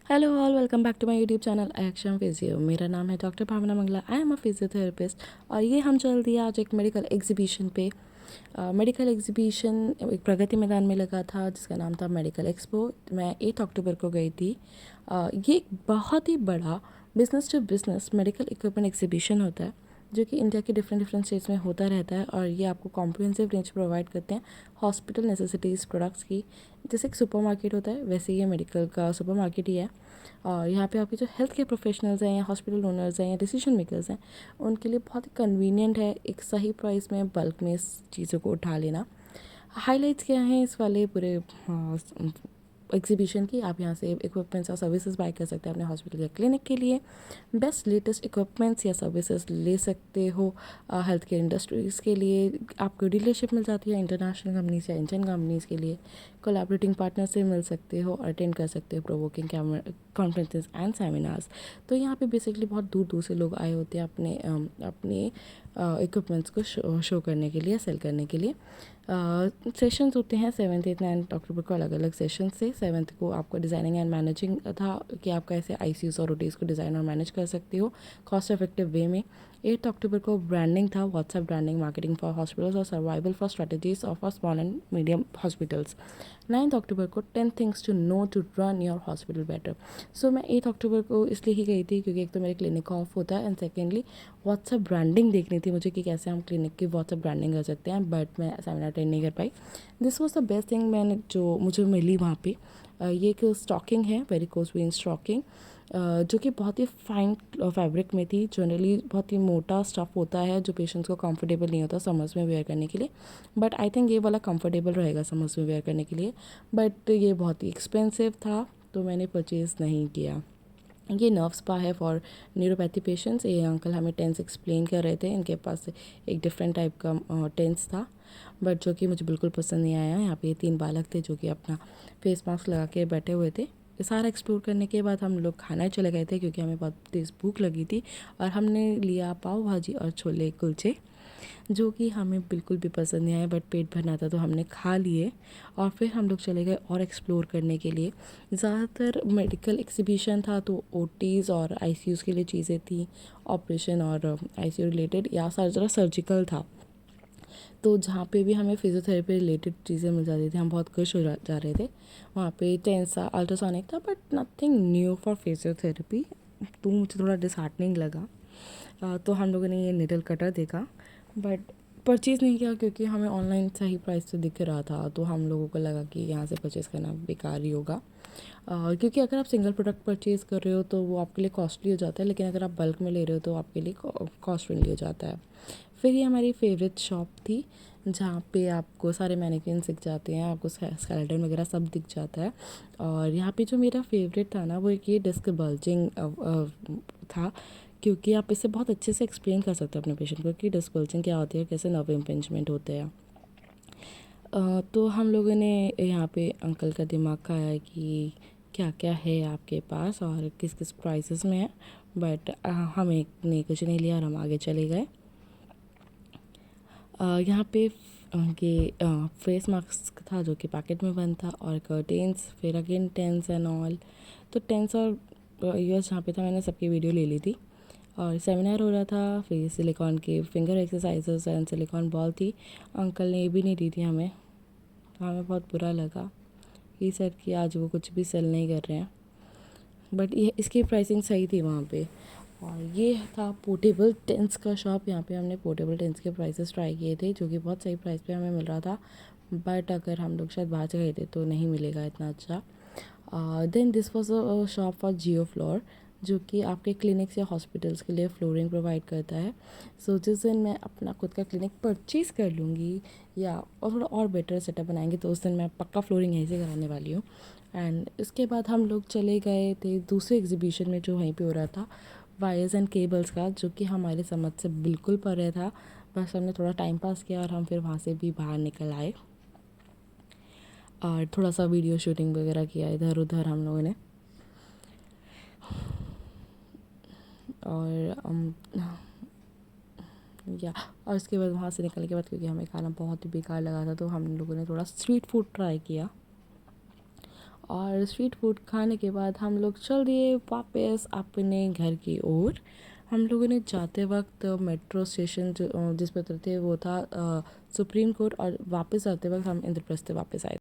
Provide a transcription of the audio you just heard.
Hello all, welcome back to my YouTube channel action physio. मेरा नाम है doctor Bhavna Mangla. I am a physiotherapist और ये हम चल दिया आज एक मेडिकल एग्जीबिशन पे। मेडिकल एग्जीबिशन एक प्रगति मैदान में लगा था जिसका नाम था मेडिकल एक्सपो। मैं 8 अक्टूबर को गई थी। ये एक बहुत ही बड़ा business to business medical equipment exhibition होता है जो कि इंडिया के डिफरेंट डिफरेंट स्टेट्स में होता रहता है। और ये आपको कॉम्प्रिहेंसिव रेंज प्रोवाइड करते हैं हॉस्पिटल नेसेसिटीज़ प्रोडक्ट्स की। जैसे एक सुपरमार्केट होता है वैसे ये मेडिकल का सुपरमार्केट ही है। और यहाँ पे आपके जो हेल्थ केयर प्रोफेशनल्स हैं या हॉस्पिटल ओनर्स हैं या डिसीजन मेकर्स हैं उनके लिए बहुत ही कन्वीनियंट है एक सही प्राइस में बल्क में इस चीज़ों को उठा लेना। हाइलाइट्स क्या हैं इस वाले पूरे एग्जीबिशन की? आप यहाँ से इक्विपमेंट्स और सर्विसेज बाय कर सकते हैं अपने हॉस्पिटल या क्लिनिक के लिए। बेस्ट लेटेस्ट इक्विपमेंट्स या सर्विसेज ले सकते हो हेल्थ केयर इंडस्ट्रीज़ के लिए। आपको डीलरशिप मिल जाती है इंटरनेशनल कंपनीज या इंडियन कंपनीज़ के लिए। कोलैबोरेटिंग पार्टनर से मिल सकते हो, अटेंड कर सकते हो प्रोवोकिंग कॉन्फ्रेंसेज एंड सेमिनार्स। तो यहाँ पे बेसिकली बहुत दूर दूर से लोग आए होते हैं अपने इक्विपमेंट्स को शो करने के लिए, सेल करने के लिए। सेशंस होते हैं 7th 8th 9th अक्टूबर को अलग अलग सेशन से। 7th को आपको डिज़ाइनिंग एंड मैनेजिंग था कि आप कैसे आईसीयूज़ और ओटीज़ को डिज़ाइन और मैनेज कर सकते हो कॉस्ट इफेक्टिव वे में। 8th अक्टूबर को ब्रांडिंग था, WhatsApp branding marketing for hospitals और survival for strategies of a small and medium hospitals. 9th October को 10 things to know to run your hospital better. So मैं 8th अक्टूबर को इसलिए ही गई थी क्योंकि एक तो मेरे क्लिनिक ऑफ होता है एंड सेकेंडली व्हाट्सएप ब्रांडिंग देखनी थी मुझे कि कैसे हम क्लिनिक की व्हाट्सएप ब्रांडिंग कर सकते हैं। बट मैं सेमिनार अटेंड नहीं कर पाई। This was the best thing मैंने जो मुझे मिली वहाँ पे। ये एक स्टॉकिंग है, वेरिकोज वेन स्टॉकिंग, जो कि बहुत ही फाइन फैब्रिक में थी। जनरली बहुत ही मोटा स्टफ़ होता है जो पेशेंट्स को कंफर्टेबल नहीं होता समर्स में वेयर करने के लिए। बट आई थिंक ये वाला कंफर्टेबल रहेगा समर्स में वेयर करने के लिए। बट ये बहुत ही एक्सपेंसिव था तो मैंने परचेज़ नहीं किया। ये नर्व स्पा है फॉर न्यूरोपैथी पेशेंट्स। ये अंकल हमें टेंस एक्सप्लेन कर रहे थे। इनके पास एक डिफरेंट टाइप का टेंस था बट जो कि मुझे बिल्कुल पसंद नहीं आया। यहाँ पे ये 3 बालक थे जो कि अपना फेस मास्क लगा के बैठे हुए थे। ये सारा एक्सप्लोर करने के बाद हम लोग खाना चले गए थे क्योंकि हमें बहुत तेज़ भूख लगी थी। और हमने लिया पाव भाजी और छोले कुलचे जो कि हमें बिल्कुल भी पसंद नहीं आया बट पेट भरना था तो हमने खा लिए। और फिर हम लोग चले गए और एक्सप्लोर करने के लिए। ज़्यादातर मेडिकल एग्जीबिशन था तो ओटीज़ और आईसीयूज़ के लिए चीज़ें थी, ऑपरेशन और आईसीयू रिलेटेड या ज़रा सर्जिकल था। तो जहाँ पे भी हमें फिजियोथेरेपी रिलेटेड चीज़ें मिल जाती थी हम बहुत खुश हो जा रहे थे। वहाँ पे टेंसा अल्ट्रासोनिक था but nothing new for physiotherapy. तो मुझे थोड़ा डिसहार्टनिंग लगा। तो हम लोगों ने ये निडल कटर देखा बट परचेज़ नहीं किया क्योंकि हमें ऑनलाइन सही प्राइस से दिख रहा था। तो हम लोगों को लगा कि यहाँ से परचेज़ करना बेकार ही होगा। क्योंकि अगर आप सिंगल प्रोडक्ट परचेज़ कर रहे हो तो वो आपके लिए कॉस्टली हो जाता है, लेकिन अगर आप बल्क में ले रहे हो तो आपके लिए कॉस्ट फ्रेंडली हो जाता है। फिर ये हमारी फेवरेट शॉप थी जहाँ पे आपको सारे मैनिक्विन दिख जाते हैं, आपको स्केलेटन वगैरह सब दिख जाता है। और यहाँ पे जो मेरा फेवरेट था ना वो एक ये डिस्क बल्जिंग था क्योंकि आप इसे बहुत अच्छे से एक्सप्लेन कर सकते हो अपने पेशेंट को कि डिस्क बल्जिंग क्या होती है, कैसे नर्व इम्पिंजमेंट होते हैं। तो हम लोगों ने यहाँ पे अंकल का दिमाग खाया कि क्या क्या है आपके पास और किस किस प्राइसेस में है। बट हमें ने कुछ नहीं लिया और हम आगे चले गए। यहाँ पे ये फेस मास्क था जो कि पैकेट में बंद था और कर्टेन्स, फिर अगेन टेंस एंड ऑल। तो टेंस और यूएस जहाँ पे था मैंने सबकी वीडियो ले ली थी। और सेमिनार हो रहा था, फिर सिलिकॉन के finger exercises and silicon ball थी। अंकल ने ये भी नहीं दी थी हमें, तो हमें बहुत बुरा लगा। ये सर कि आज वो कुछ भी सेल नहीं कर रहे हैं बट ये इसकी प्राइसिंग सही थी वहाँ पे। और ये था पोर्टेबल टेंस का शॉप। यहाँ पे हमने पोर्टेबल टेंस के प्राइसेस ट्राई किए थे जो कि बहुत सही प्राइस पे हमें मिल रहा था। बट अगर हम लोग शायद बाहर से गए थे तो नहीं मिलेगा इतना अच्छा। Then this was a shop for Jio floor जो कि आपके क्लिनिक्स या हॉस्पिटल्स के लिए फ्लोरिंग प्रोवाइड करता है। सो जिस दिन मैं अपना खुद का क्लिनिक परचेज़ कर लूँगी या और थोड़ा और बेटर सेटअप बनाएंगे तो उस दिन मैं पक्का फ्लोरिंग यहीं से कराने वाली हूँ। एंड इसके बाद हम लोग चले गए थे दूसरे एग्जीबिशन में जो वहीं पे हो रहा था, वायर्स एंड केबल्स का, जो कि हमारे समझ से बिल्कुल परे था। बस हमने थोड़ा टाइम पास किया और हम फिर वहाँ से भी बाहर निकल आए और थोड़ा सा वीडियो शूटिंग वगैरह किया इधर उधर हम लोगों ने। और या और उसके बाद वहाँ से निकलने के बाद क्योंकि हमें खाना बहुत ही बेकार लगा था तो हम लोगों ने थोड़ा स्ट्रीट फूड ट्राई किया। और स्ट्रीट फूड खाने के बाद हम लोग चल दिए वापस अपने घर की ओर। हम लोगों ने जाते वक्त मेट्रो स्टेशन जो जिस पर उतरे थे वो था सुप्रीम कोर्ट, और वापस आते वक्त हम इंद्रप्रस्थ वापस आए।